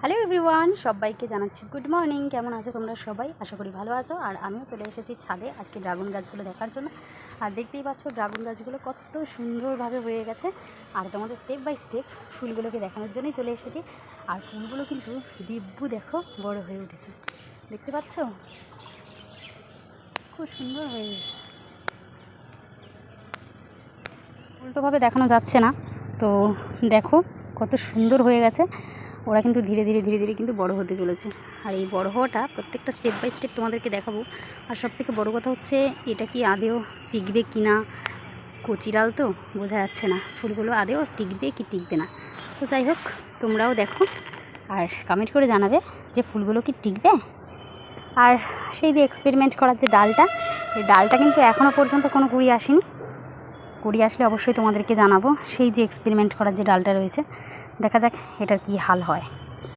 Hello everyone, সবাইকে জানাচ্ছি good morning. কেমন আছো তোমরা সবাই? আশা করি ভালো আছো। আর আমিও চলে এসেছি ছাদে আজকে ড্রাগন গাছগুলো দেখার জন্য। আর দেখতেই পাচ্ছ ড্রাগন গাছগুলো কত সুন্দরভাবে হয়ে গেছে। আর তোমাদের স্টেপ বাই স্টেপ ফুলগুলোকে দেখানোর জন্যই চলে এসেছি। আর ফুলগুলো কিন্তু দিব্যু দেখো বড় হয়ে উঠেছে, দেখতে পাচ্ছ? খুব সুন্দর হয়ে গেছে, উল্টোভাবে দেখানো যাচ্ছে না তো দেখো কত সুন্দর হয়ে গেছে। ওরা কিন্তু ধীরে ধীরে কিন্তু বড় হতে চলেছে। আর এই বড় হওয়াটা প্রত্যেকটা স্টেপ বাই স্টেপ তোমাদেরকে দেখাবো। আর সবথেকে বড় কথা হচ্ছে এটা কি আদেও টিকবে কি না, কচি ডাল তো বোঝা যাচ্ছে না ফুলগুলো আদেও টিকবে কি টিকবে না। তো যাই হোক, তোমরাও দেখো আর কমেন্ট করে জানাবে যে ফুলগুলো কি টিকবে। আর সেই যে এক্সপেরিমেন্ট করার যে ডালটা, এই ডালটা কিন্তু এখনও পর্যন্ত কোনো কুড়ি আসেনি। কুড়ি আসলে অবশ্যই তোমাদেরকে জানাবো। সেই যে এক্সপেরিমেন্ট করার যে ডালটা রয়েছে, দেখা যাক এটার কি হাল হয়।